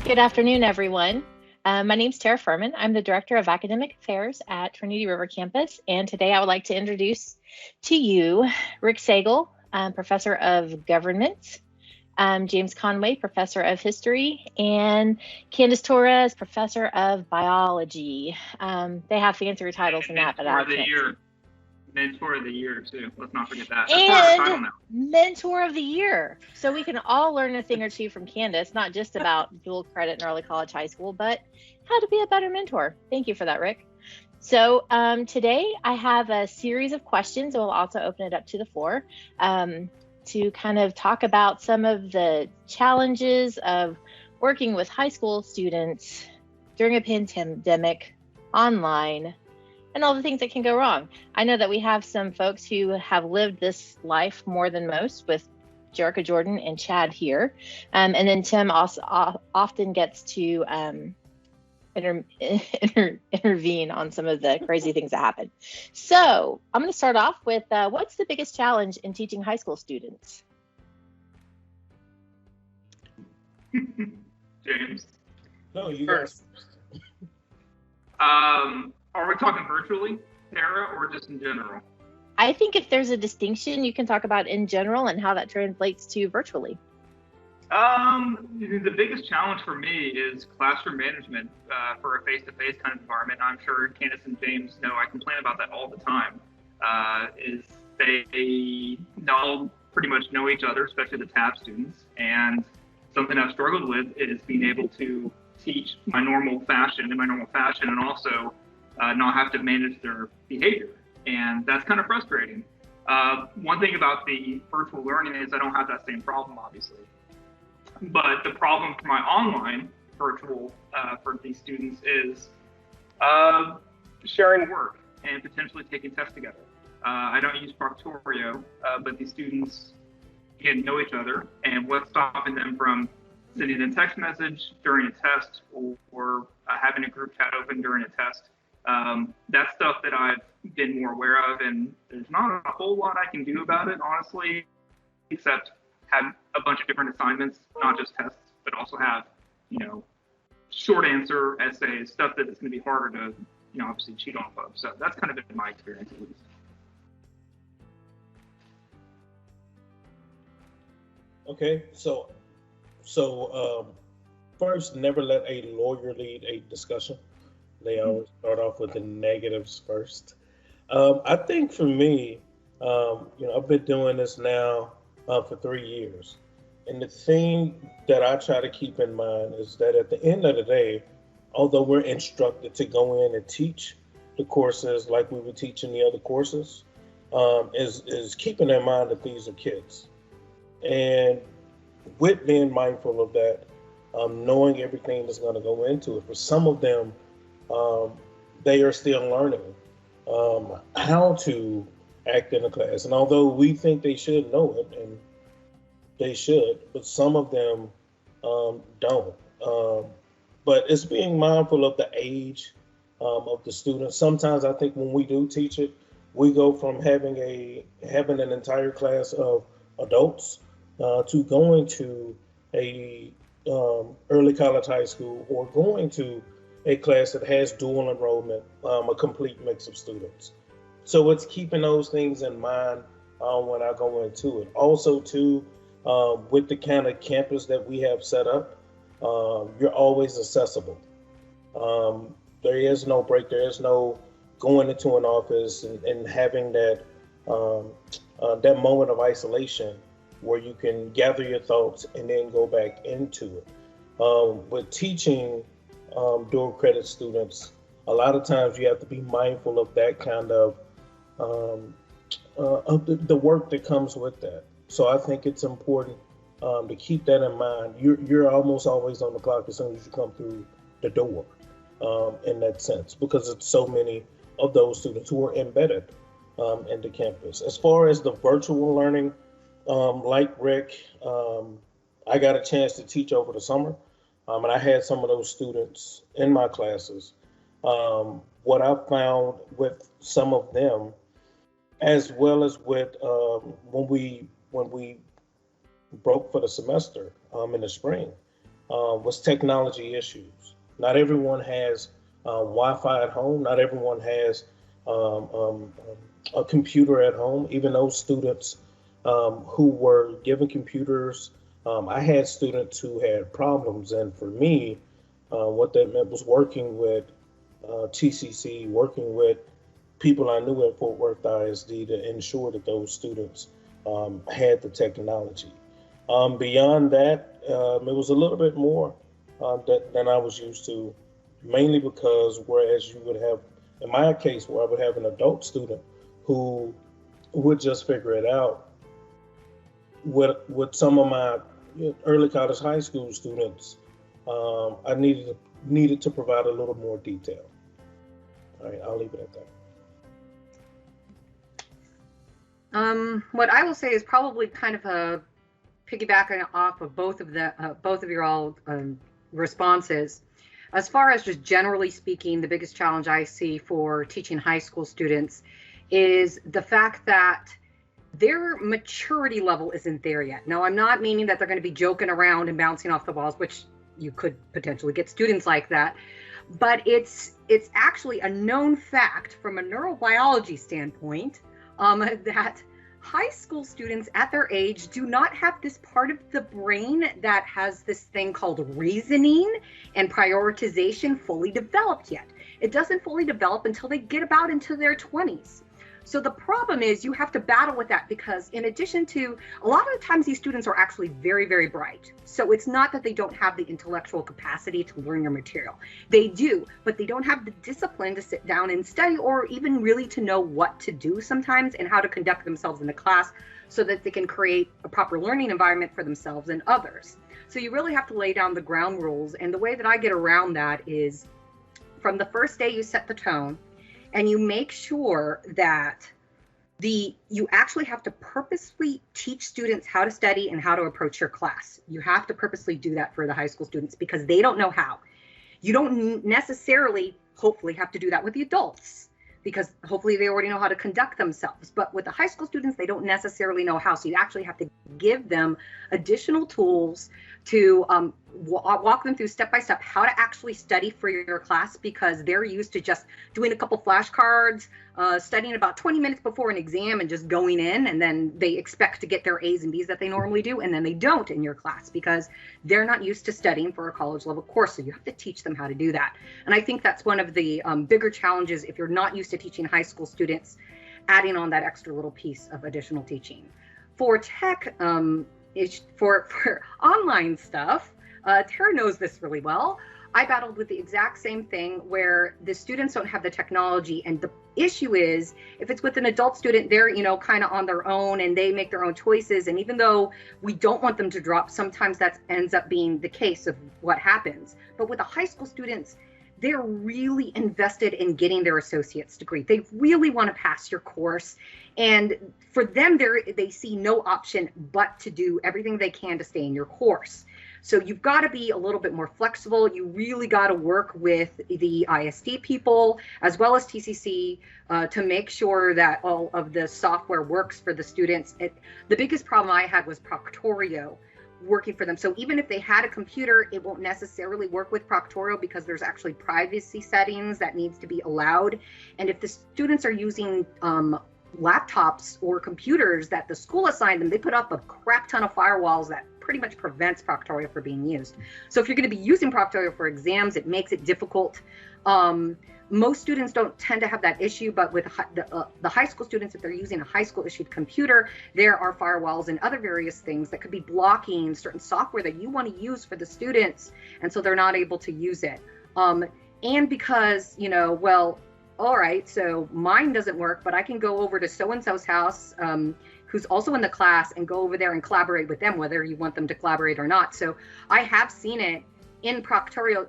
Good afternoon, everyone. My name is Tara Furman. I'm the Director of Academic Affairs at Trinity River Campus, and today I would like to introduce to you Rick Sagel, Professor of Government, James Conway, Professor of History, and Candace Torres, Professor of Biology. They have fancier titles than that, but I can't. Mentor of the Year, too. Let's not forget that. And Mentor of the Year. So we can all learn a thing or two from Candace, not just about dual credit in early college high school, but how to be a better mentor. Thank you for that, Rick. So today I have a series of questions, and we'll also open it up to the floor to kind of talk about some of the challenges of working with high school students during a pandemic online, and all the things that can go wrong. I know that we have some folks who have lived this life more than most, with Jerica Jordan and Chad here. And then Tim also often gets to intervene on some of the crazy things that happen. So I'm going to start off with what's the biggest challenge in teaching high school students? James? No, you first. Are we talking virtually, Tara, or just in general? I think if there's a distinction, you can talk about in general and how that translates to virtually. The biggest challenge for me is classroom management for a face-to-face kind of environment. I'm sure Candace and James know I complain about that all the time. Is they all pretty much know each other, especially the TAB students. And something I've struggled with is being able to teach in my normal fashion, and also not have to manage their behavior. And that's kind of frustrating. One thing about the virtual learning is I don't have that same problem, obviously. But the problem for my online virtual for these students is sharing work and potentially taking tests together. I don't use Proctorio, but these students can know each other, and what's stopping them from sending a text message during a test or having a group chat open during a test. That's stuff that I've been more aware of, and there's not a whole lot I can do about it, honestly, except have a bunch of different assignments, not just tests, but also have, short answer essays, stuff that it's going to be harder to, obviously cheat off of. So that's kind of been my experience, at least. Okay, so first, never let a lawyer lead a discussion. They always start off with the negatives first. I think for me, I've been doing this now for 3 years. And the thing that I try to keep in mind is that at the end of the day, although we're instructed to go in and teach the courses like we would teach in the other courses, is keeping in mind that these are kids. And with being mindful of that, knowing everything that's going to go into it. For some of them, they are still learning how to act in a class. And although we think they should know it, and they should, but some of them don't. But it's being mindful of the age of the students. Sometimes I think when we do teach it, we go from having an entire class of adults to going to a early college high school, or going to a class that has dual enrollment, a complete mix of students. So it's keeping those things in mind when I go into it. Also, too, with the kind of campus that we have set up, you're always accessible. There is no break. There is no going into an office and having that moment of isolation where you can gather your thoughts and then go back into it. With teaching dual credit students, a lot of times you have to be mindful of that kind of the work that comes with that. So I think it's important to keep that in mind. You're almost always on the clock as soon as you come through the door, in that sense, because it's so many of those students who are embedded in the campus. As far as the virtual learning, like Rick, I got a chance to teach over the summer, and I had some of those students in my classes. What I found with some of them, as well as with when we broke for the semester in the spring, was technology issues. Not everyone has Wi-Fi at home. Not everyone has um, um, a computer at home. Even those students who were given computers, I had students who had problems, and for me, what that meant was working with TCC, working with people I knew at Fort Worth ISD to ensure that those students had the technology. Beyond that, it was a little bit more than I was used to, mainly because whereas you would have, in my case, where I would have an adult student who would just figure it out, with some of my early college, high school students, I needed to provide a little more detail. All right, I'll leave it at that. What I will say is probably kind of a piggybacking off of both of your all responses. As far as just generally speaking, the biggest challenge I see for teaching high school students is the fact that their maturity level isn't there yet. Now, I'm not meaning that they're going to be joking around and bouncing off the walls, which you could potentially get students like that, but it's actually a known fact from a neurobiology standpoint that high school students at their age do not have this part of the brain that has this thing called reasoning and prioritization fully developed yet. It doesn't fully develop until they get about into their 20s. So the problem is you have to battle with that, because in addition to, a lot of the times these students are actually very, very bright. So it's not that they don't have the intellectual capacity to learn your material. They do, but they don't have the discipline to sit down and study, or even really to know what to do sometimes and how to conduct themselves in the class so that they can create a proper learning environment for themselves and others. So you really have to lay down the ground rules. And the way that I get around that is from the first day you set the tone, and you make sure that you actually have to purposely teach students how to study and how to approach your class. You have to purposely do that for the high school students because they don't know how. You don't necessarily, hopefully, have to do that with the adults, because hopefully they already know how to conduct themselves. But with the high school students, they don't necessarily know how. So you actually have to give them additional tools to walk them through step by step how to actually study for your class, because they're used to just doing a couple flashcards, studying about 20 minutes before an exam and just going in, and then they expect to get their A's and B's that they normally do, and then they don't in your class because they're not used to studying for a college level course. So you have to teach them how to do that. And I think that's one of the bigger challenges if you're not used to teaching high school students, adding on that extra little piece of additional teaching. For tech, for online stuff, Tara knows this really well. I battled with the exact same thing where the students don't have the technology, and the issue is if it's with an adult student, they're kind of on their own and they make their own choices, and even though we don't want them to drop, sometimes that ends up being the case of what happens. But with the high school students, they're really invested in getting their associate's degree. They really want to pass your course, and for them, they see no option but to do everything they can to stay in your course. So you've got to be a little bit more flexible. You really got to work with the ISD people as well as TCC to make sure that all of the software works for the students. The biggest problem I had was Proctorio working for them. So even if they had a computer, it won't necessarily work with Proctorio because there's actually privacy settings that needs to be allowed. And if the students are using laptops or computers that the school assigned them, they put up a crap ton of firewalls that pretty much prevents Proctorio from being used. So if you're going to be using Proctorio for exams, it makes it difficult. Most students don't tend to have that issue, but with the high school students, if they're using a high school issued computer, there are firewalls and other various things that could be blocking certain software that you want to use for the students, and so they're not able to use it. And because, well, all right, so mine doesn't work, but I can go over to so-and-so's house, who's also in the class, and go over there and collaborate with them, whether you want them to collaborate or not. So I have seen it in Proctorio.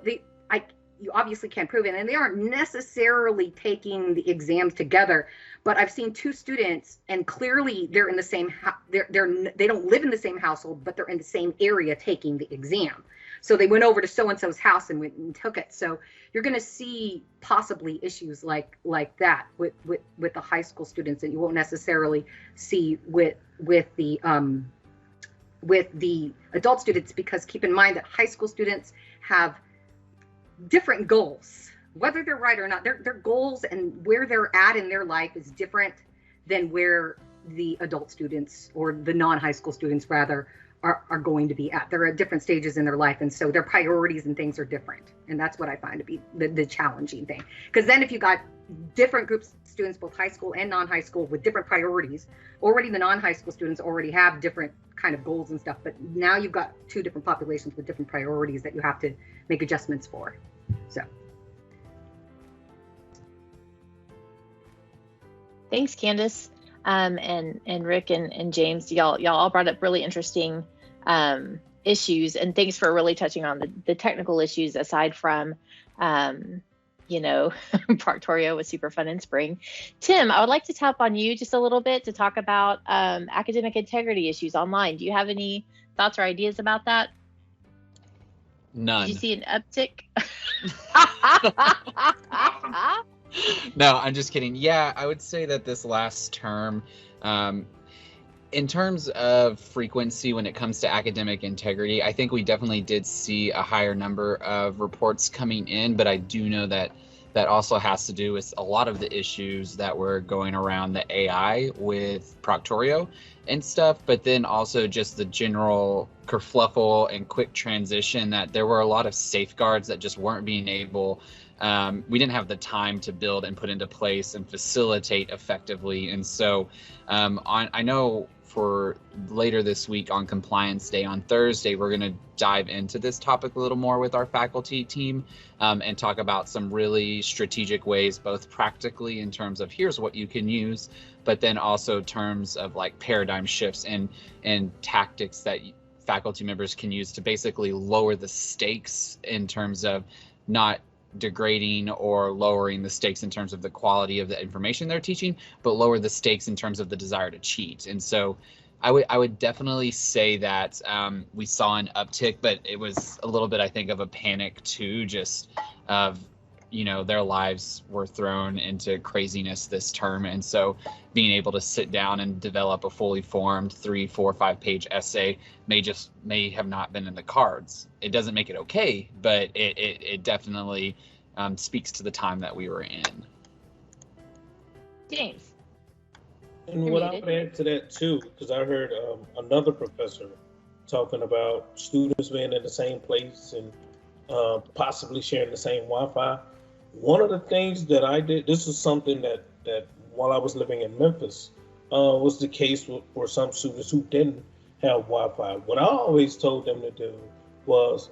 You obviously can't prove it, and they aren't necessarily taking the exams together, but I've seen two students, and clearly they're in the same, they don't live in the same household, but they're in the same area taking the exam. So they went over to so-and-so's house and went and took it. So you're going to see possibly issues like that with the high school students that you won't necessarily see with the with the adult students, because keep in mind that high school students have different goals, whether they're right or not. Their goals and where they're at in their life is different than where the adult students, or the non-high school students rather, are going to be at. They're at different stages in their life, and so their priorities and things are different. And that's what I find to be the challenging thing. Because then if you got different groups of students, both high school and non-high school, with different priorities, already the non-high school students already have different kind of goals and stuff, but now you've got two different populations with different priorities that you have to make adjustments for. So Thanks, Candace, and Rick and James. Y'all all brought up really interesting issues, and thanks for really touching on the technical issues aside from, Proctorio was super fun in spring. Tim, I would like to tap on you just a little bit to talk about academic integrity issues online. Do you have any thoughts or ideas about that? None. Did you see an uptick? Awesome. No, I'm just kidding. Yeah, I would say that this last term, in terms of frequency when it comes to academic integrity, I think we definitely did see a higher number of reports coming in, but I do know that also has to do with a lot of the issues that were going around the AI with Proctorio and stuff, but then also just the general kerfluffle and quick transition, that there were a lot of safeguards that just weren't being able, we didn't have the time to build and put into place and facilitate effectively. And so I know for later this week on Compliance Day on Thursday, we're going to dive into this topic a little more with our faculty team and talk about some really strategic ways, both practically in terms of here's what you can use, but then also terms of like paradigm shifts and tactics that faculty members can use to basically lower the stakes in terms of not degrading or lowering the stakes in terms of the quality of the information they're teaching, but lower the stakes in terms of the desire to cheat. And so I would definitely say that we saw an uptick, but it was a little bit, I think, of a panic too, just of, their lives were thrown into craziness this term. And so being able to sit down and develop a fully formed 3, 4, 5-page essay may have not been in the cards. It doesn't make it okay, but it definitely speaks to the time that we were in. James. And what I would add to that too, because I heard another professor talking about students being in the same place and possibly sharing the same Wi-Fi. One of the things that I did, this is something that while I was living in Memphis, was the case for some students who didn't have Wi-Fi. What I always told them to do was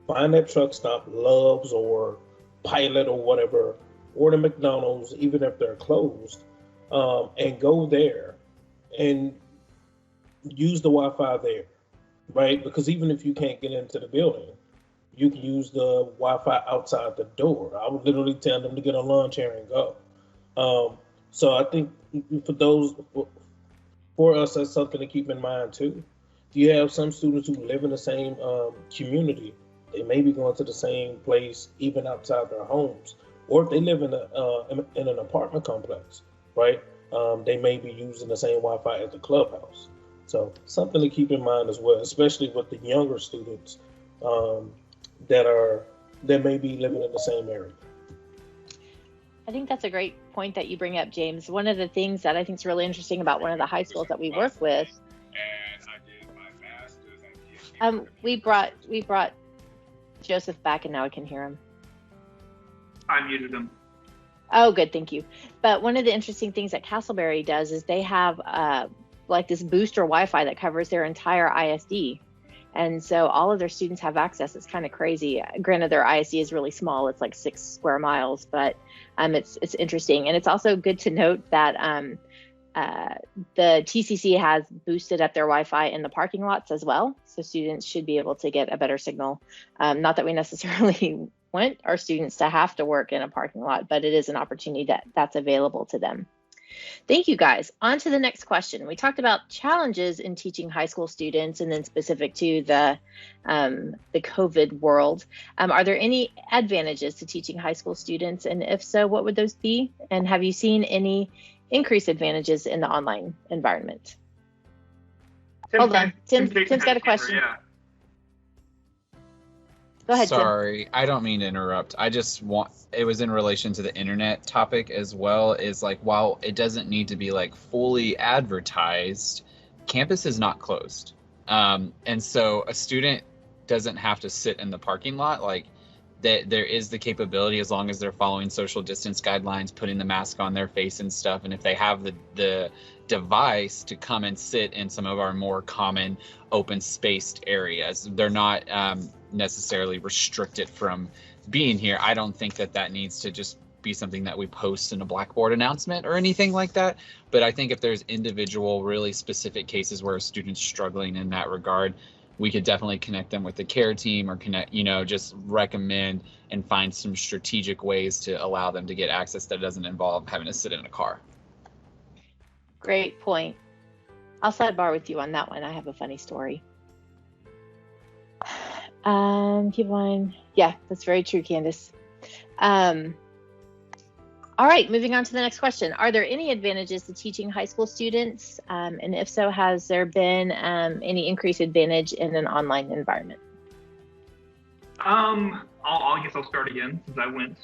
find that truck stop, Love's or Pilot or whatever, or the McDonald's, even if they're closed, and go there and use the Wi-Fi there, right? Because even if you can't get into the building, you can use the Wi-Fi outside the door. I would literally tell them to get a lawn chair and go. So I think for us, that's something to keep in mind too. You have some students who live in the same community. They may be going to the same place even outside their homes, or if they live in an apartment complex, right? They may be using the same Wi-Fi as the clubhouse. So something to keep in mind as well, especially with the younger students that may be living in the same area. I think that's a great point that you bring up, James. One of the things that I think is really interesting about one of the high schools that we work with, we brought Joseph back, and now I can hear him. I muted him. Oh, good, thank you. But one of the interesting things that Castleberry does is they have like this booster Wi-Fi that covers their entire ISD. And so all of their students have access. It's kind of crazy. Granted, their ISD is really small. It's like 6 square miles, but it's interesting. And it's also good to note that the TCC has boosted up their Wi-Fi in the parking lots as well. So students should be able to get a better signal. Not that we necessarily want our students to have to work in a parking lot, but it is an opportunity that's available to them. Thank you, guys. On to the next question. We talked about challenges in teaching high school students, and then specific to the COVID world. Are there any advantages to teaching high school students? And if so, what would those be? And have you seen any increased advantages in the online environment? Hold on. Tim's Tim's got a question. Yeah. Go ahead, Tim. Sorry, I don't mean to interrupt. It was in relation to the internet topic as well, is like, while it doesn't need to be like fully advertised, campus is not closed. And so a student doesn't have to sit in the parking lot. Like, there is the capability, as long as they're following social distance guidelines, putting the mask on their face and stuff. And if they have the device, to come and sit in some of our more common open spaced areas. They're not necessarily restricted from being here. I don't think that needs to just be something that we post in a Blackboard announcement or anything like that. But I think if there's individual, really specific cases where a student's struggling in that regard, we could definitely connect them with the care team, or just recommend and find some strategic ways to allow them to get access that doesn't involve having to sit in a car. Great point. I'll sidebar with you on that one. I have a funny story. Keep on. Yeah, that's very true, Candace. All right, moving on to the next question. Are there any advantages to teaching high school students? And if so, has there been any increased advantage in an online environment? I guess I'll start again, since I went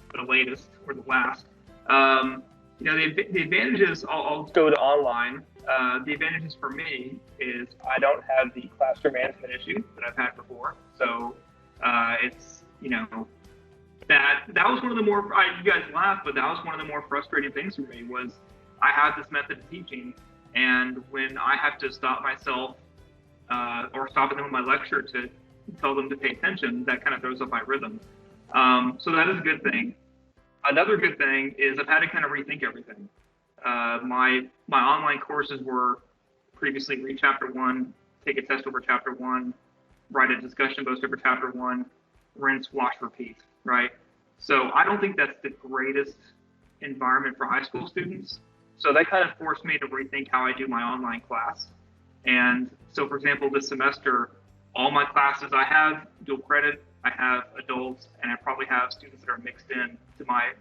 for the latest or the last. The advantages, I'll go to online. The advantages for me is I don't have the classroom management issue that I've had before. So it's, that was one of the more, you guys laugh, but that was one of the more frustrating things for me. Was I have this method of teaching, and when I have to stop myself or stop in the middle of my lecture to tell them to pay attention, that kind of throws up my rhythm. So that is a good thing. Another good thing is I've had to kind of rethink everything. My online courses were previously read chapter 1, take a test over chapter 1, write a discussion post over chapter 1, rinse, wash, repeat, right? So I don't think that's the greatest environment for high school students. So that kind of forced me to rethink how I do my online class. And so, for example, this semester, all my classes, I have dual credit, I have adults, and I probably have students that are mixed in to my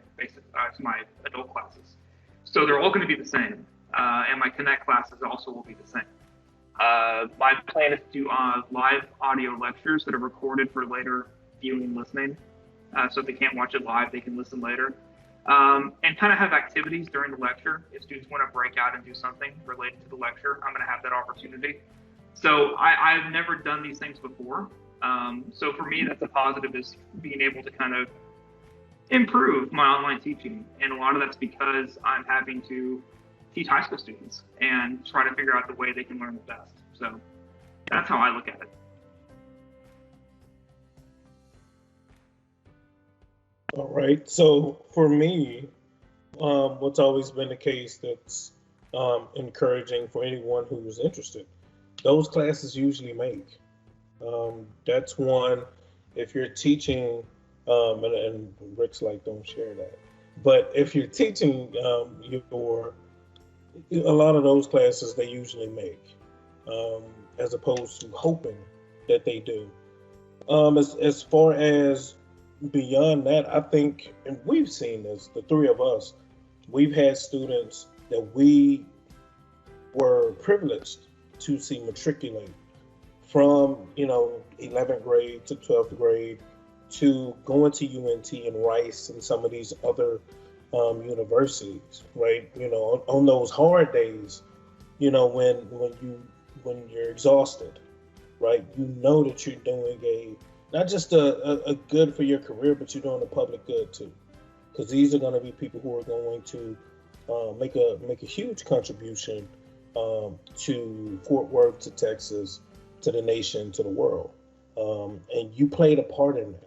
adult classes. So they're all going to be the same. And my Connect classes also will be the same. My plan is to do live audio lectures that are recorded for later viewing and listening. So if they can't watch it live, they can listen later. And kind of have activities during the lecture. If students want to break out and do something related to the lecture, I'm going to have that opportunity. So I've never done these things before. So for me, that's a positive, is being able to kind of improve my online teaching. And a lot of that's because I'm having to teach high school students and try to figure out the way they can learn the best. So that's how I look at it. All right. So for me, what's always been the case that's encouraging for anyone who's interested, those classes usually make. That's one, if you're teaching, and Rick's like, don't share that. But if you're teaching a lot of those classes, they usually make, as opposed to hoping that they do. As far as beyond that, I think, and we've seen this, the three of us, we've had students that we were privileged to see matriculate from 11th grade to 12th grade to going to UNT and Rice and some of these other universities, right? On those hard days, when you're exhausted, right? That you're doing not just a good for your career, but you're doing a public good too, because these are going to be people who are going to make a huge contribution to Fort Worth, to Texas, to the nation, to the world, and you played a part in that.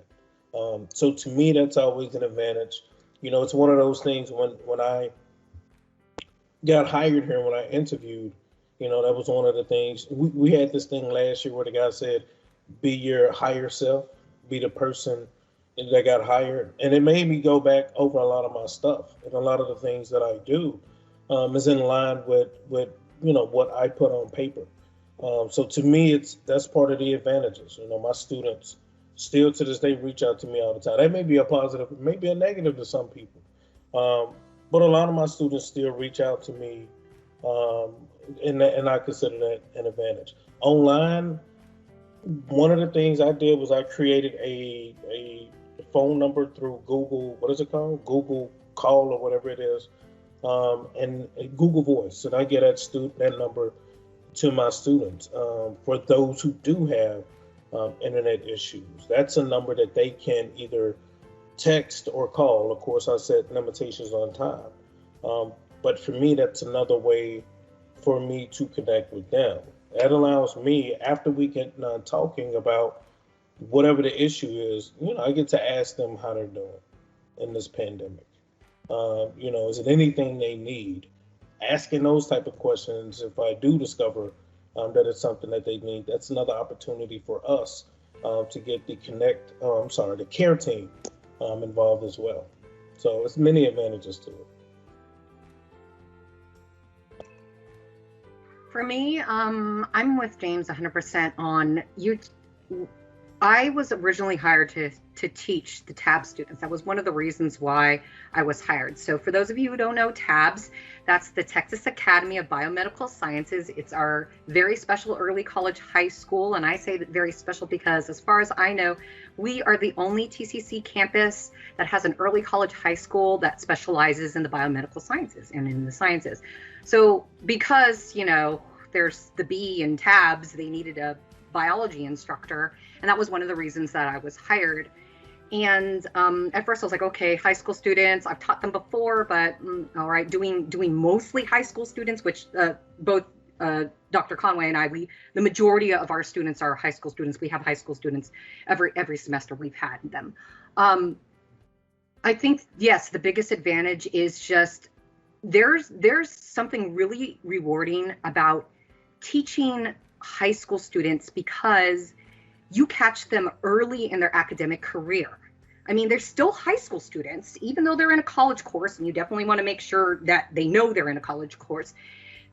So to me, that's always an advantage. It's one of those things when I got hired here, when I interviewed, that was one of the things. We had this thing last year where the guy said, be your higher self, be the person that got hired. And it made me go back over a lot of my stuff, and a lot of the things that I do is in line with what I put on paper. So to me, that's part of the advantages. My students still to this day reach out to me all the time. That may be a positive, it may be a negative to some people. But a lot of my students still reach out to me and I consider that an advantage. Online, one of the things I did was I created a phone number through Google. What is it called? Google Call or whatever it is, and Google Voice, and I get that number to my students for those who do have internet issues. That's a number that they can either text or call. Of course, I set limitations on time, but for me, that's another way for me to connect with them. That allows me, after we get done talking about whatever the issue is, I get to ask them how they're doing in this pandemic. Is it anything they need? Asking those type of questions, if I do discover that it's something that they need, that's another opportunity for us to get the care team involved as well. So it's many advantages to it. For me, I'm with James 100% on you. I was originally hired to teach the TABS students. That was one of the reasons why I was hired. So for those of you who don't know TABS, that's the Texas Academy of Biomedical Sciences. It's our very special early college high school. And I say that very special because as far as I know, we are the only TCC campus that has an early college high school that specializes in the biomedical sciences and in the sciences. So because, there's the B in TABS, they needed a biology instructor. And that was one of the reasons that I was hired. And at first I was like, okay, high school students, I've taught them before, but all right, doing mostly high school students, which both Dr. Conway and I, the majority of our students are high school students. We have high school students every semester we've had them. I think, yes, the biggest advantage is just there's something really rewarding about teaching high school students because you catch them early in their academic career. I mean, they're still high school students, even though they're in a college course, and you definitely want to make sure that they know they're in a college course.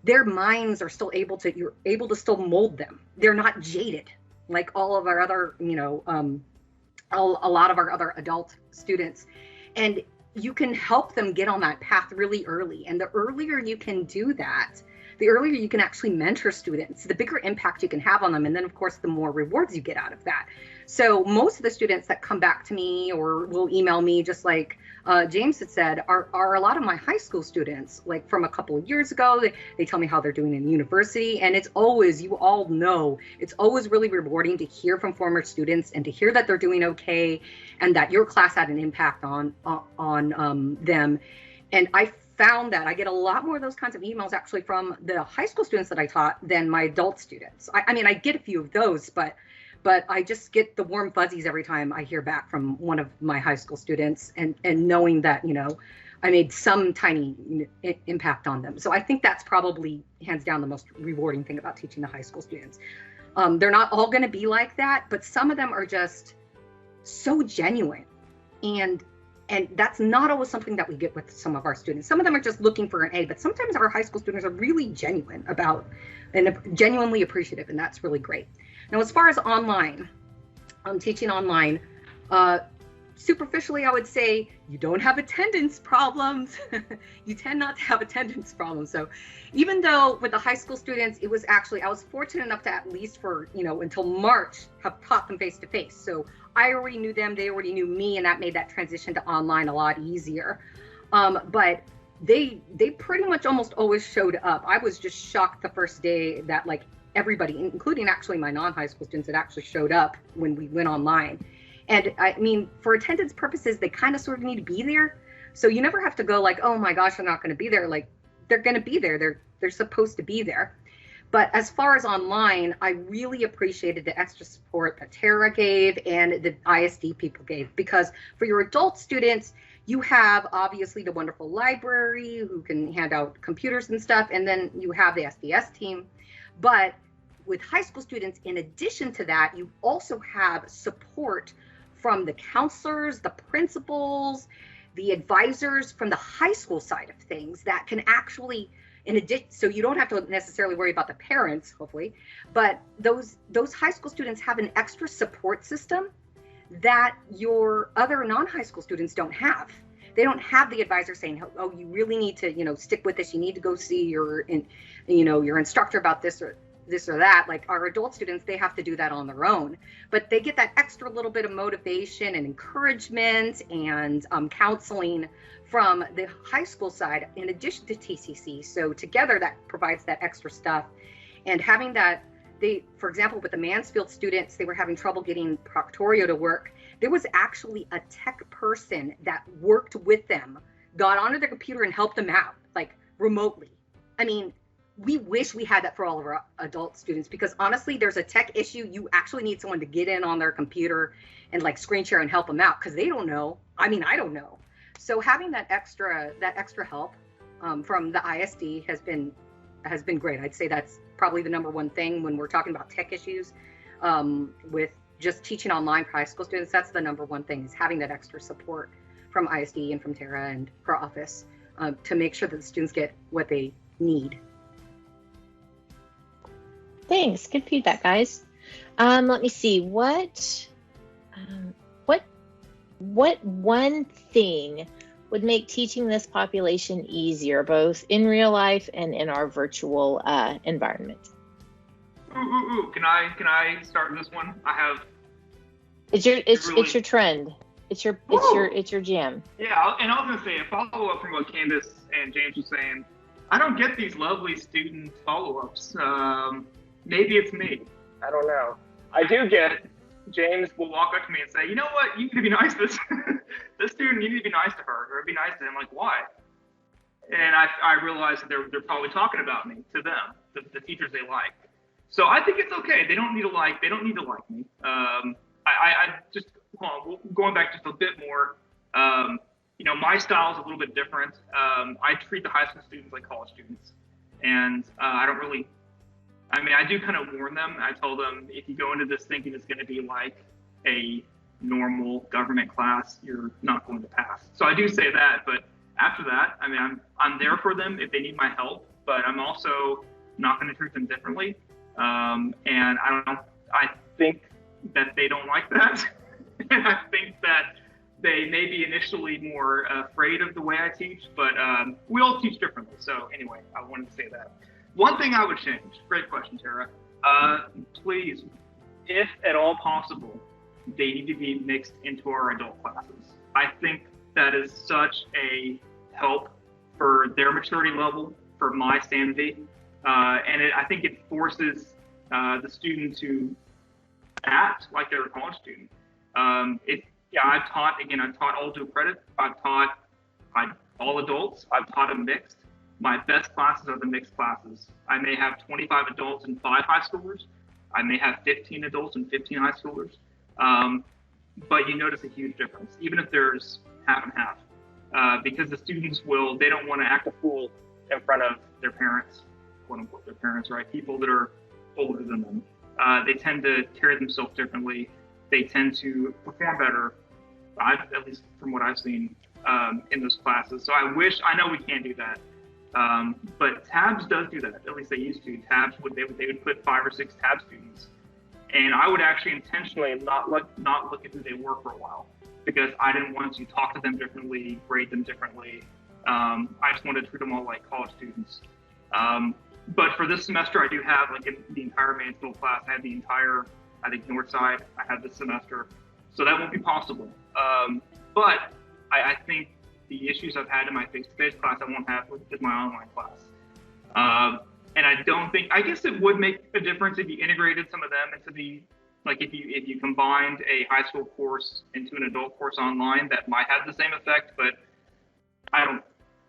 Their minds are still you're able to still mold them. They're not jaded like all of our other, a lot of our other adult students. And you can help them get on that path really early. And the earlier you can do that, the earlier you can actually mentor students, the bigger impact you can have on them. And then, of course, the more rewards you get out of that. So most of the students that come back to me or will email me, just like James had said, are a lot of my high school students, like from a couple of years ago. They tell me how they're doing in university. And it's always, you all know, it's always really rewarding to hear from former students and to hear that they're doing okay and that your class had an impact on them. And I found that I get a lot more of those kinds of emails actually from the high school students that I taught than my adult students. I mean, I get a few of those, but I just get the warm fuzzies every time I hear back from one of my high school students and knowing that, I made some tiny impact on them. So I think that's probably hands down the most rewarding thing about teaching the high school students. They're not all going to be like that, but some of them are just so genuine. And that's not always something that we get with some of our students. Some of them are just looking for an A, but sometimes our high school students are really genuine about and genuinely appreciative, and that's really great. Now, as far as online, teaching online, superficially, I would say you don't have attendance problems. You tend not to have attendance problems. So even though with the high school students, it was actually, I was fortunate enough to at least for, until March have taught them face to face. So I already knew them, they already knew me, and that made that transition to online a lot easier. But they pretty much almost always showed up. I was just shocked the first day that like everybody, including actually my non-high school students, that actually showed up when we went online. And I mean, for attendance purposes, they kind of sort of need to be there. So you never have to go like, oh my gosh, they're not going to be there. Like they're going to be there. They're supposed to be there. But as far as online, I really appreciated the extra support that Tara gave and the ISD people gave, because for your adult students, you have obviously the wonderful library who can hand out computers and stuff. And then you have the SDS team. But with high school students, in addition to that, you also have support from the counselors, the principals, the advisors from the high school side of things that can actually, in addition, so you don't have to necessarily worry about the parents, hopefully, but those high school students have an extra support system that your other non-high school students don't have. They don't have the advisor saying, oh, you really need to, stick with this. You need to go see your instructor about this or that. Like our adult students, they have to do that on their own, but they get that extra little bit of motivation and encouragement and counseling from the high school side in addition to TCC. So together that provides that extra stuff. And having that, for example, with the Mansfield students, they were having trouble getting Proctorio to work. There was actually a tech person that worked with them, got onto their computer and helped them out, like remotely. I mean, we wish we had that for all of our adult students, because honestly, there's a tech issue. You actually need someone to get in on their computer and like screen share and help them out, because they don't know. I mean, I don't know. So having that extra help from the ISD has been great. I'd say that's probably the number one thing when we're talking about tech issues with just teaching online for high school students. That's the number one thing, is having that extra support from ISD and from Tara and her office to make sure that the students get what they need. Thanks. Good feedback, guys. Let me see. What one thing would make teaching this population easier, both in real life and in our virtual environment? Can I start this one? I have. It's your trend. It's your jam. Yeah, and I was gonna say a follow up from what Candace and James was saying. I don't get these lovely student follow ups. Maybe it's me. I don't know. I do get. James will walk up to me and say, you know what, you need to be nice to this student, you need to be nice to her, or be nice to him. Like, why? And I realize that they're probably talking about me to them, the teachers they like. So I think it's okay. They don't need to like me. I just, going back just a bit more, my style is a little bit different. I treat the high school students like college students. And I do kind of warn them. I tell them, if you go into this thinking it's going to be like a normal government class, you're not going to pass. So I do say that, but after that, I'm there for them if they need my help, but I'm also not going to treat them differently. And I think that they don't like that. And I think that they may be initially more afraid of the way I teach, but we all teach differently. So anyway, I wanted to say that. One thing I would change, great question, Tara. Please, if at all possible, they need to be mixed into our adult classes. I think that is such a help for their maturity level, for my sanity, and I think it forces the student to act like they're a college student. I've taught all due credit. I've taught all adults. I've taught them mixed. My best classes are the mixed classes. I may have 25 adults and 5 high schoolers. I may have 15 adults and 15 high schoolers. But you notice a huge difference, even if there's half and half, because the students they don't want to act a fool in front of their parents, quote unquote, their parents, right? People that are older than them. They tend to carry themselves differently. They tend to perform better, at least from what I've seen in those classes. So I know we can't do that. But TABS does do that. At least they used to. TABS they would put 5 or 6 TABS students, and I would actually intentionally not look at who they were for a while, because I didn't want to talk to them differently, grade them differently. I just wanted to treat them all like college students. But for this semester, I do have the entire Mansfield class. I have the entire, I think, Northside. I have this semester, so that won't be possible. But I think the issues I've had in my face-to-face class, I won't have with my online class. And I guess it would make a difference if you integrated some of them into if you combined a high school course into an adult course online, that might have the same effect, but I don't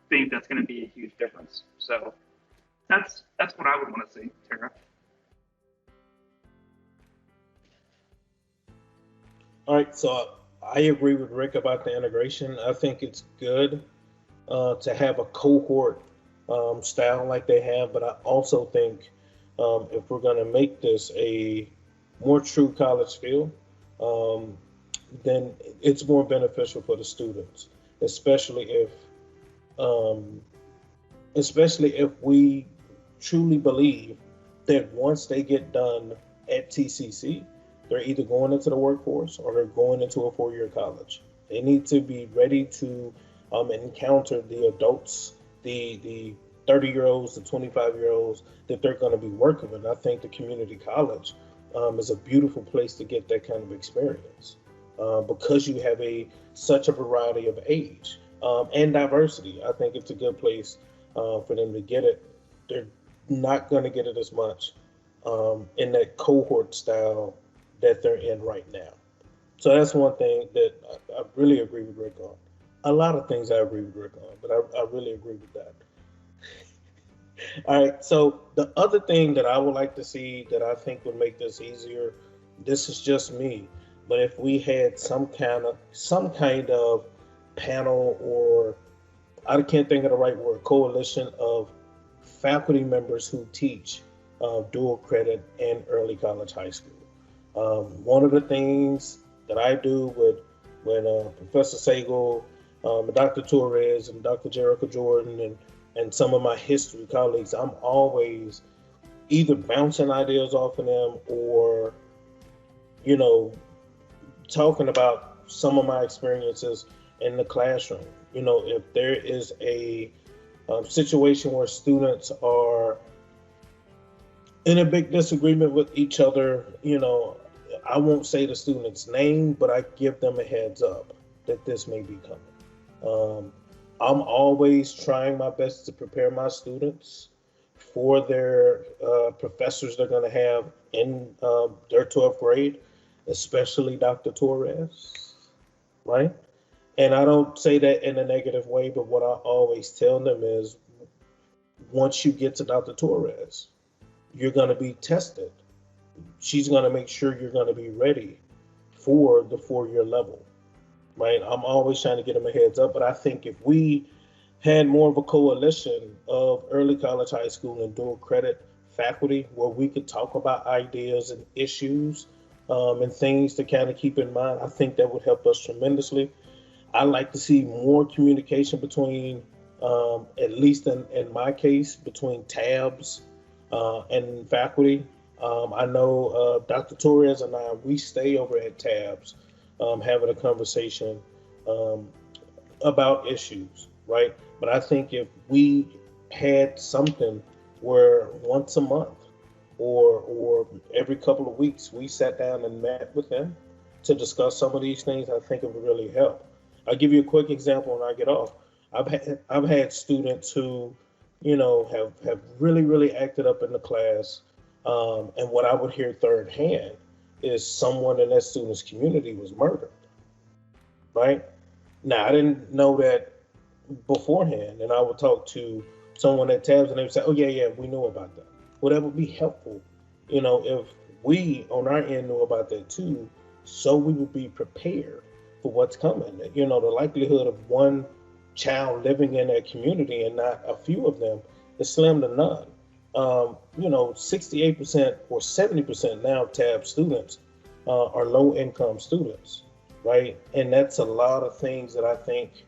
think that's going to be a huge difference. So that's what I would want to see, Tara. All right, so I agree with Rick about the integration. I think it's good to have a cohort style like they have, but I also think if we're going to make this a more true college feel, then it's more beneficial for the students, especially if we truly believe that once they get done at TCC, they're either going into the workforce or they're going into a 4-year college. They need to be ready to encounter the adults, the 30-year-olds, the 25-year-olds that they're going to be working with. I think the community college is a beautiful place to get that kind of experience because you have such a variety of age and diversity. I think it's a good place for them to get it. They're not going to get it as much in that cohort style that they're in right now. So that's one thing that I really agree with Rick on. A lot of things I agree with Rick on, but I really agree with that. All right, so the other thing that I would like to see that I think would make this easier, this is just me, but if we had some kind of panel, or I can't think of the right word, coalition of faculty members who teach dual credit in early college high school. One of the things that I do with Professor Sagal, Dr. Torres, and Dr. Jerica Jordan, and some of my history colleagues, I'm always either bouncing ideas off of them or, talking about some of my experiences in the classroom. If there is a situation where students are in a big disagreement with each other, I won't say the student's name, but I give them a heads up that this may be coming. I'm always trying my best to prepare my students for their professors they're going to have in their 12th grade, especially Dr. Torres, right? And I don't say that in a negative way, but what I always tell them is once you get to Dr. Torres, you're going to be tested. She's going to make sure you're going to be ready for the 4-year level, right? I'm always trying to get them a heads up, but I think if we had more of a coalition of early college, high school, and dual credit faculty where we could talk about ideas and issues and things to kind of keep in mind, I think that would help us tremendously. I like to see more communication between, at least in my case, between tabs and faculty. I know Dr. Torres and I, we stay over at tabs having a conversation about issues, right? But I think if we had something where once a month or every couple of weeks we sat down and met with them to discuss some of these things, I think it would really help. I'll give you a quick example when I get off. I've had students who, have really, really acted up in the class. And what I would hear third hand is someone in that student's community was murdered, right? Now, I didn't know that beforehand, and I would talk to someone at tabs and they would say, oh, yeah, we knew about that. Well, that would be helpful, if we on our end knew about that too, so we would be prepared for what's coming. The likelihood of one child living in that community and not a few of them is slim to none. 68% or 70% now of TAB students are low income students, right? And that's a lot of things that I think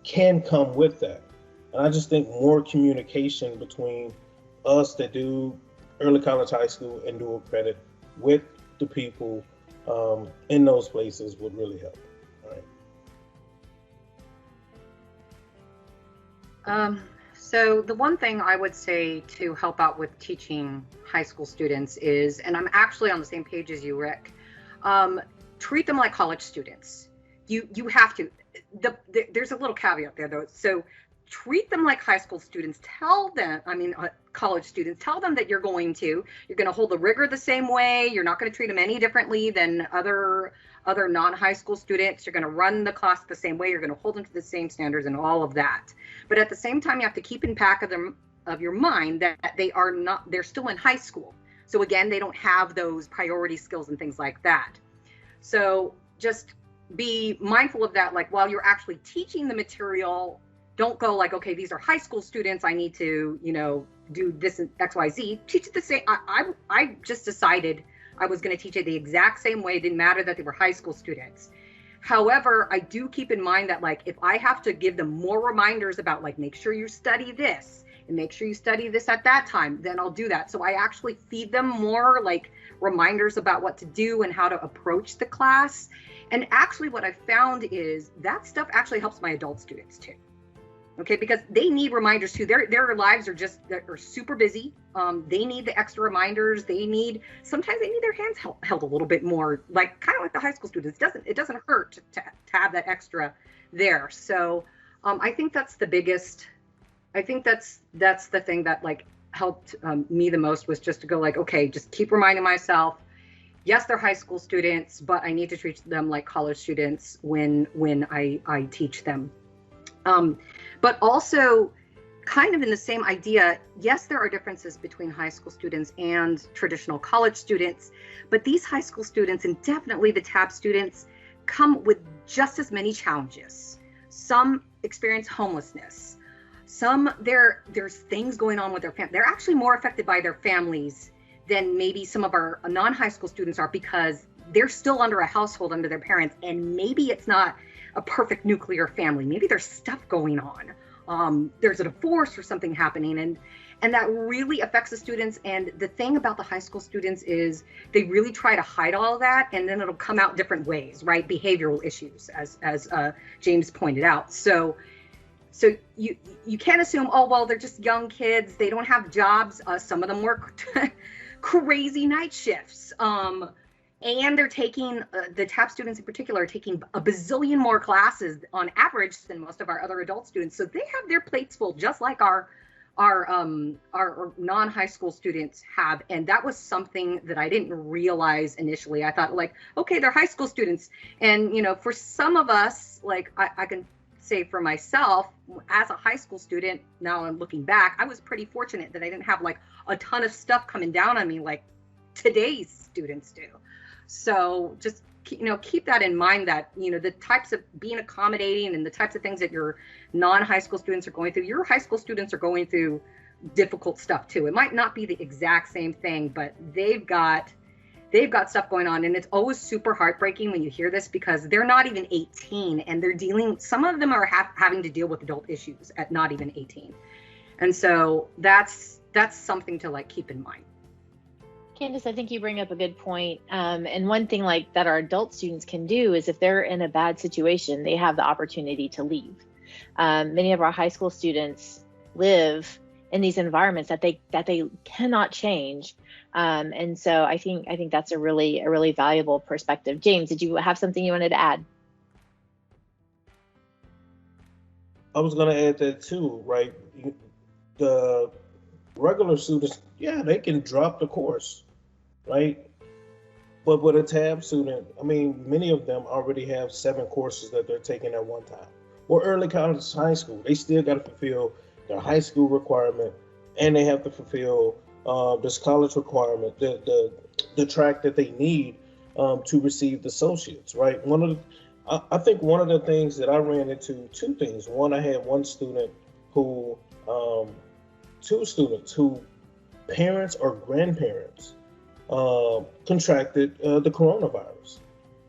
can come with that. And I just think more communication between us that do early college, high school, and dual credit with the people in those places would really help. All right. So the one thing I would say to help out with teaching high school students is, and I'm actually on the same page as you, Rick, treat them like college students. You have to. There's a little caveat there though. So treat them like high school students. College students. Tell them that you're going to hold the rigor the same way. You're not going to treat them any differently than other non-high school students. You're going to run the class the same way. You're going to hold them to the same standards and all of that. But at the same time, you have to keep in back of your mind that they're still in high school. So again, they don't have those priority skills and things like that. So just be mindful of that. Like while you're actually teaching the material, don't go like, okay, these are high school students. I need to, do this and X, Y, Z. Teach it the same. I just decided I was going to teach it the exact same way. It didn't matter that they were high school students. However, I do keep in mind that like, if I have to give them more reminders about like, make sure you study this and make sure you study this at that time, then I'll do that. So I actually feed them more like reminders about what to do and how to approach the class. And actually what I found is that stuff actually helps my adult students too. Okay, because they need reminders too. Their lives are super busy. They need the extra reminders. Sometimes they need their hands held a little bit more, like kind of like the high school students. It doesn't hurt to have that extra there. So I think that's the biggest. I think that's the thing that like helped me the most, was just to go like, okay, just keep reminding myself. Yes, they're high school students, but I need to treat them like college students when I teach them. But also kind of in the same idea, yes, there are differences between high school students and traditional college students, but these high school students, and definitely the TAB students, come with just as many challenges. Some experience homelessness. There's things going on with their family. They're actually more affected by their families than maybe some of our non-high school students are, because they're still under a household under their parents, and maybe it's not a perfect nuclear family. Maybe there's stuff going on. There's a divorce or something happening, and that really affects the students. And the thing about the high school students is they really try to hide all of that, and then it'll come out different ways, right? Behavioral issues, as James pointed out. So you can't assume, oh, well, they're just young kids. They don't have jobs. Some of them work crazy night shifts. And they're taking, the TAP students in particular, are taking a bazillion more classes on average than most of our other adult students. So they have their plates full, just like our non-high school students have. And that was something that I didn't realize initially. I thought like, okay, they're high school students. And, for some of us, like I can say for myself, as a high school student, now I'm looking back, I was pretty fortunate that I didn't have like a ton of stuff coming down on me like today's students do. So just, keep that in mind, that, the types of being accommodating and the types of things that your non-high school students are going through, your high school students are going through difficult stuff too. It might not be the exact same thing, but they've got stuff going on. And it's always super heartbreaking when you hear this, because they're not even 18 and they're some of them are having to deal with adult issues at not even 18. And so that's something to like keep in mind. Candace, I think you bring up a good point. And one thing like that our adult students can do is, if they're in a bad situation, they have the opportunity to leave. Many of our high school students live in these environments that they cannot change. And so I think that's a really valuable perspective. James, did you have something you wanted to add? I was going to add that too, right? The regular students, yeah, they can drop the course, right? But with a TAB student, I mean, many of them already have 7 courses that they're taking at one time. Or early college, high school, they still got to fulfill their high school requirement, and they have to fulfill this college requirement, the track that they need to receive the associates, right? I think one of the things that I ran into, 2 things. One, I had one student who, 2 students who parents or grandparents contracted the coronavirus,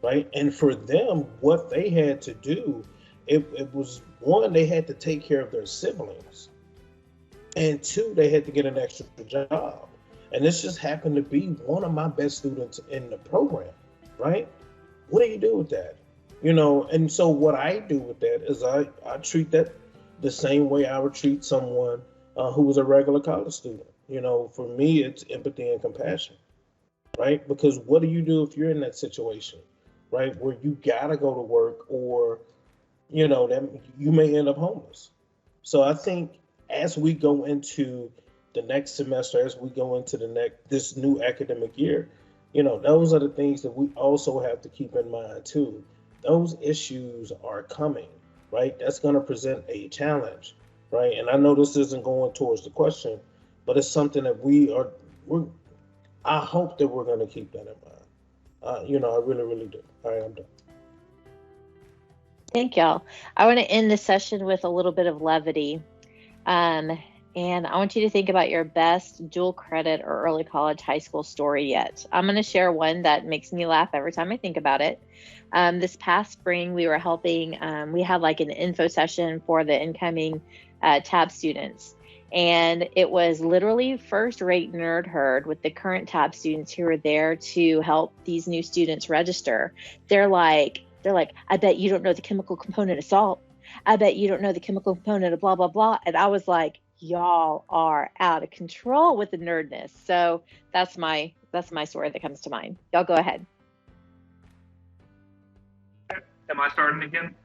right? And for them, what they had to do, it was, 1, they had to take care of their siblings, and 2, they had to get an extra job. And this just happened to be one of my best students in the program, right? What do you do with that? And so what I do with that is I treat that the same way I would treat someone who was a regular college student. For me, it's empathy and compassion, right? Because what do you do if you're in that situation, right? Where you gotta go to work, or, that you may end up homeless. So I think as we go into the next semester, as we go into this new academic year, those are the things that we also have to keep in mind too. Those issues are coming, right? That's going to present a challenge, right? And I know this isn't going towards the question, but it's something that I hope that we're going to keep that in mind. I really, really do. All right, I'm done. Thank y'all. I want to end this session with a little bit of levity. And I want you to think about your best dual credit or early college high school story yet. I'm going to share one that makes me laugh every time I think about it. This past spring, we were helping, we had like an info session for the incoming TAB students. And it was literally first-rate nerd herd with the current tab students who were there to help these new students register. They're like, I bet you don't know the chemical component of salt. I bet you don't know the chemical component of blah, blah, blah. And I was like, y'all are out of control with the nerdness. So that's my story that comes to mind. Y'all go ahead. Am I starting again?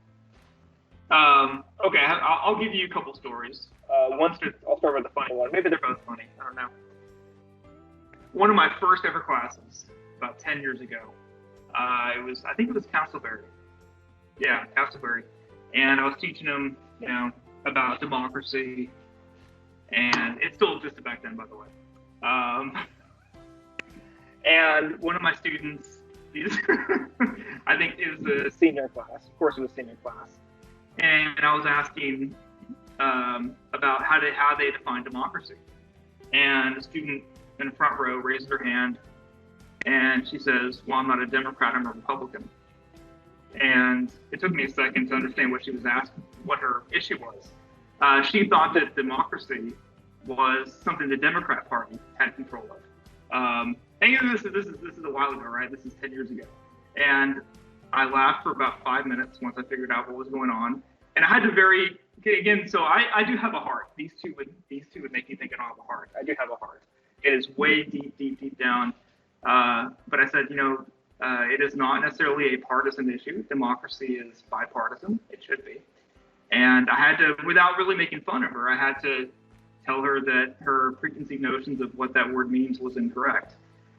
Okay, I'll give you a couple stories. I'll start with the funny one. Maybe they're both funny. I don't know. One of my first ever classes, about 10 years ago, I think it was Castleberry. Yeah, Castleberry. And I was teaching them, about democracy. And it still existed back then, by the way. And one of my students, I think it was a senior class. Of course, it was a senior class. And I was asking about how they define democracy. And a student in the front row raised her hand, and she says, "Well, I'm not a Democrat, I'm a Republican." And it took me a second to understand what she was asking, what her issue was. She thought that democracy was something the Democrat Party had control of. And this is a while ago, right? This is 10 years ago. And I laughed for about 5 minutes once I figured out what was going on. And I had to so I do have a heart. These two would make me think I don't have a heart. I do have a heart. It is way deep down. But I said, it is not necessarily a partisan issue. Democracy is bipartisan. It should be. And I had to, without really making fun of her, I had to tell her that her preconceived notions of what that word means was incorrect.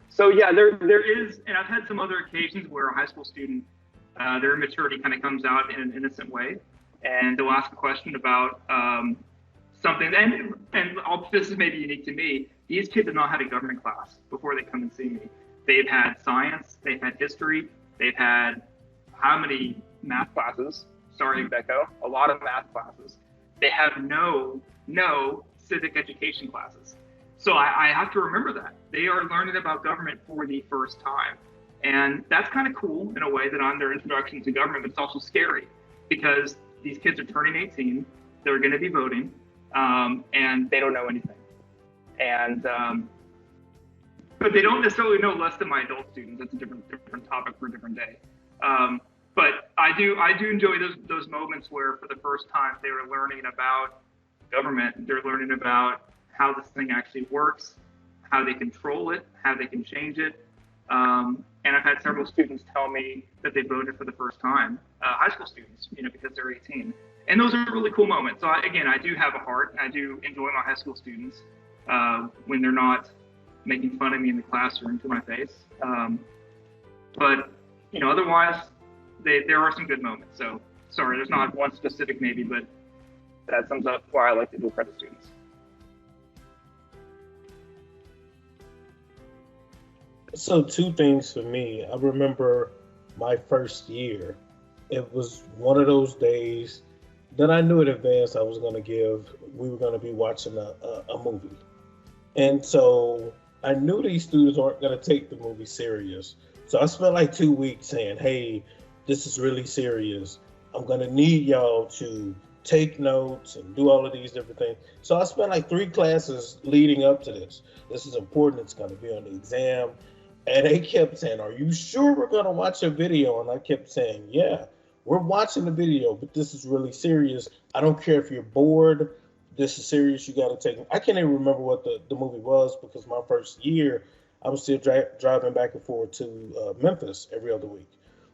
So yeah, there is, and I've had some other occasions where a high school student, their immaturity kind of comes out in an innocent way, and they'll ask a question about something, and this is maybe unique to me. These kids have not had a government class before they come and see me. They've had science, they've had history, they've had how many math classes? Sorry, Becco, a lot of math classes. They have no civic education classes. So I have to remember that. They are learning about government for the first time. And that's kind of cool in a way that on their introduction to government, but it's also scary because these kids are turning 18, they're going to be voting, and they don't know anything. And but they don't necessarily know less than my adult students. That's a different topic for a different day. But I do enjoy those moments where for the first time they were learning about government. They're learning about how this thing actually works, how they control it, how they can change it. And I've had several students tell me that they voted for the first time, high school students, because they're 18. And those are really cool moments. So I do have a heart. I do enjoy my high school students when they're not making fun of me in the classroom to my face. But otherwise, there are some good moments. So sorry, there's not one specific maybe, but that sums up why I like to dual credit students. So 2 things for me. I remember my first year. It was one of those days that I knew in advance we were going to be watching a movie. And so I knew these students aren't going to take the movie serious. So I spent like 2 weeks saying, hey, this is really serious. I'm going to need y'all to take notes and do all of these different things. So I spent like 3 classes leading up to this. This is important. It's going to be on the exam. And they kept saying, are you sure we're going to watch a video? And I kept saying, yeah, we're watching the video, but this is really serious. I don't care if you're bored. This is serious. You got to take it. I can't even remember what the movie was because my first year, I was still driving back and forth to Memphis every other week.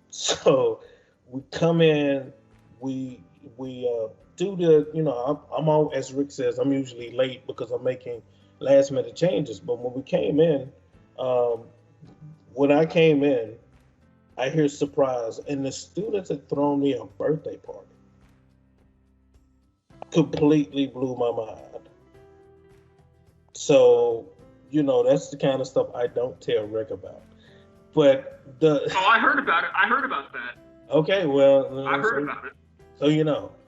So we come in, we do the, I'm all, as Rick says, I'm usually late because I'm making last minute changes. But when we came in, when I came in, I hear surprise, and the students had thrown me a birthday party. Completely blew my mind. So, that's the kind of stuff I don't tell Rick about. But I heard about it. I heard about that. Okay, well, I heard about it. So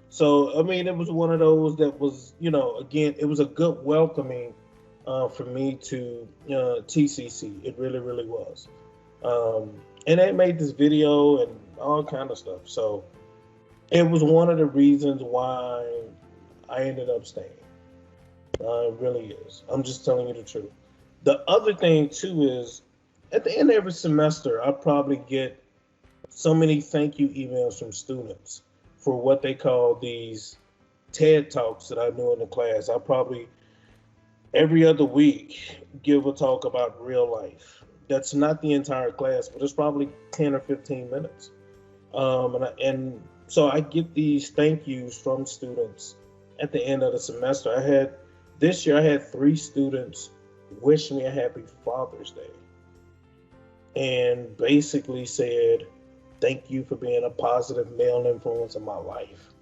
So I mean, it was one of those that was, again, it was a good welcoming for me to TCC. It really, really was. And they made this video and all kind of stuff. So it was one of the reasons why I ended up staying. It really is. I'm just telling you the truth. The other thing too is, at the end of every semester, I probably get so many thank you emails from students for what they call these TED Talks that I do in the class. I probably every other week give a talk about real life. That's not the entire class, but it's probably 10 or 15 minutes. And so I get these thank yous from students at the end of the semester. This year I had 3 students wish me a happy Father's Day and basically said, thank you for being a positive male influence in my life.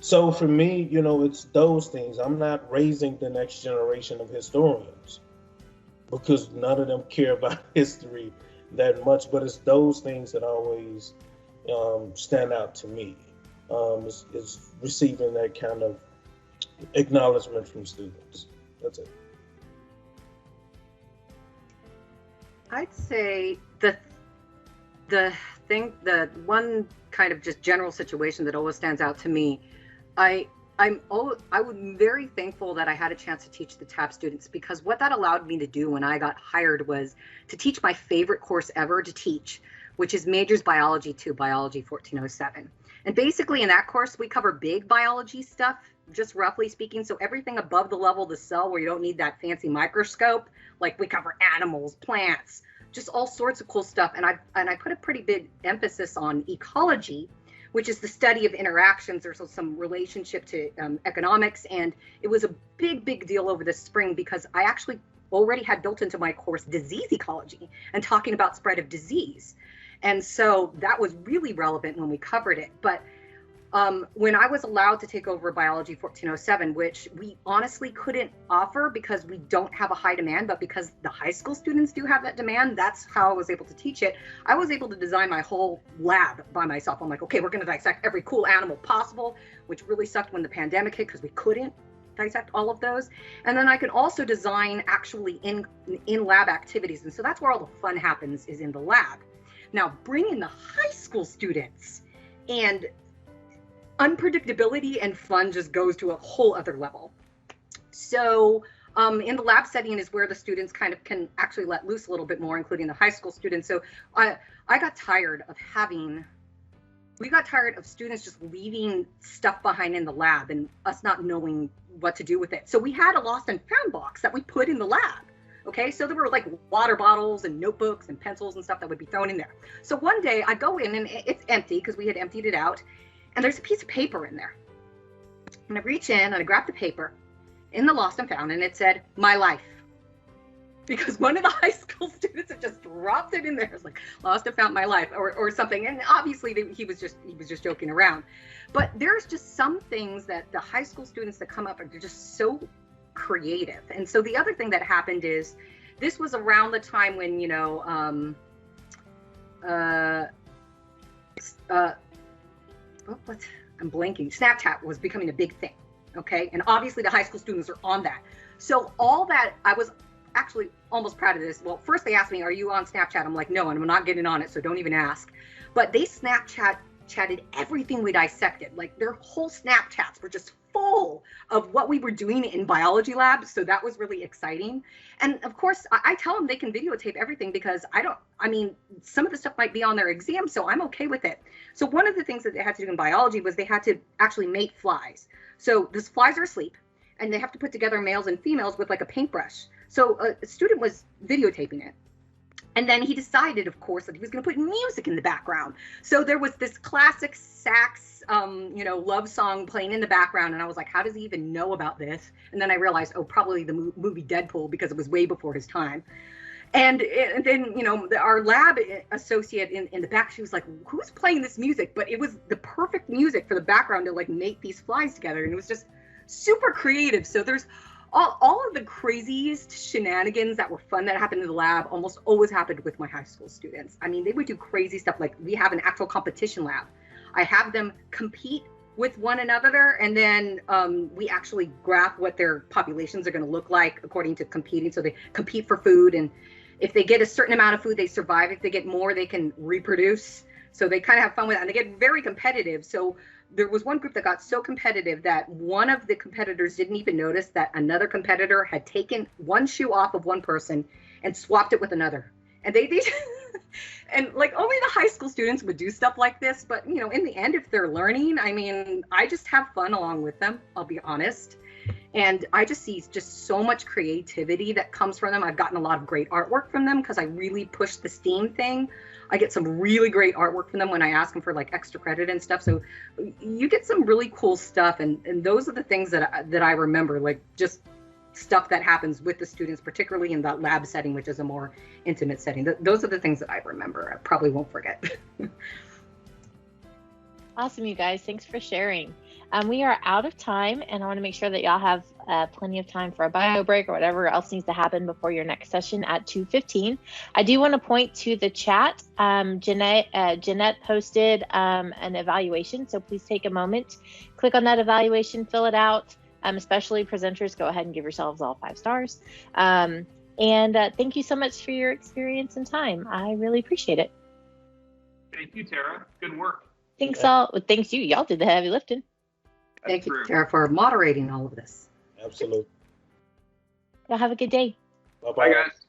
So for me, it's those things. I'm not raising the next generation of historians because none of them care about history that much, but it's those things that always stand out to me. Is receiving that kind of acknowledgement from students. That's it. I'd say the one kind of just general situation that always stands out to me, I was very thankful that I had a chance to teach the TAP students, because what that allowed me to do when I got hired was to teach my favorite course ever to teach, which is Majors Biology 2, Biology 1407. And basically in that course, we cover big biology stuff, just roughly speaking. So everything above the level of the cell where you don't need that fancy microscope, like we cover animals, plants, just all sorts of cool stuff. And I put a pretty big emphasis on ecology, which is the study of interactions. There's some relationship to economics. And it was a big deal over the spring because I actually already had built into my course disease ecology and talking about spread of disease. And so that was really relevant when we covered it. But when I was allowed to take over Biology 1407, which we honestly couldn't offer because we don't have a high demand, but because the high school students do have that demand, that's how I was able to teach it. I was able to design my whole lab by myself. I'm like, okay, we're going to dissect every cool animal possible, which really sucked when the pandemic hit because we couldn't dissect all of those. And then I can also design actually in lab activities. And so that's where all the fun happens, is in the lab. Now, bring in the high school students, and unpredictability and fun just goes to a whole other level. So in the lab setting is where the students kind of can actually let loose a little bit more, including the high school students. So we got tired of students just leaving stuff behind in the lab and us not knowing what to do with it. So we had a lost and found box that we put in the lab. Okay, so there were like water bottles and notebooks and pencils and stuff that would be thrown in there. So one day I go in and it's empty because we had emptied it out, and there's a piece of paper in there. And I reach in and I grab the paper in the lost and found, and it said, "My life." Because one of the high school students had just dropped it in there. It's like, "Lost and found my life," or something. And obviously he was just joking around. But there's just some things that the high school students that come up are just so creative. And so the other thing that happened is, this was around the time when, I'm blanking. Snapchat was becoming a big thing. Okay. And obviously the high school students are on that. So all that, I was actually almost proud of this. Well, first they asked me, "Are you on Snapchat?" I'm like, "No, and I'm not getting on it, so don't even ask." But they chatted everything we dissected. Like their whole Snapchats were just full of what we were doing in biology labs. So that was really exciting. And of course, I tell them they can videotape everything because some of the stuff might be on their exam, so I'm okay with it. So one of the things that they had to do in biology was they had to actually mate flies. So these flies are asleep and they have to put together males and females with like a paintbrush. So a student was videotaping it. And then he decided, of course, that he was going to put music in the background. So there was this classic sax, love song playing in the background. And I was like, how does he even know about this? And then I realized, probably the movie Deadpool, because it was way before his time. And then, our lab associate in the back, she was like, "Who's playing this music?" But it was the perfect music for the background to like mate these flies together. And it was just super creative. So there's all of the craziest shenanigans that were fun that happened in the lab almost always happened with my high school students. I mean, they would do crazy stuff. Like we have an actual competition lab. I have them compete with one another, and then we actually graph what their populations are going to look like according to competing. So they compete for food, and if they get a certain amount of food, they survive. If they get more, they can reproduce. So they kind of have fun with that, and they get very competitive. So there was one group that got so competitive that one of the competitors didn't even notice that another competitor had taken one shoe off of one person and swapped it with another. And they and like only the high school students would do stuff like this. But, you know, in the end, if they're learning, I mean, I just have fun along with them, I'll be honest. And I just see just so much creativity that comes from them. I've gotten a lot of great artwork from them because I really push the STEAM thing. I get some really great artwork from them when I ask them for like extra credit and stuff. So you get some really cool stuff. And those are the things that I remember, like just stuff that happens with the students, particularly in that lab setting, which is a more intimate setting. Those are the things that I remember. I probably won't forget. Awesome, you guys. Thanks for sharing. We are out of time, and I want to make sure that y'all have plenty of time for a bio break or whatever else needs to happen before your next session at 2:15. I do want to point to the chat. Jeanette posted an evaluation, so please take a moment, click on that evaluation, fill it out. Especially presenters, go ahead and give yourselves all 5 stars. And thank you so much for your experience and time. I really appreciate it. Thank you, Tara. Good work. Thanks all. Well, thanks you. Y'all did the heavy lifting. Thank you, Tara, for moderating all of this. Absolutely. Y'all have a good day. Bye, guys.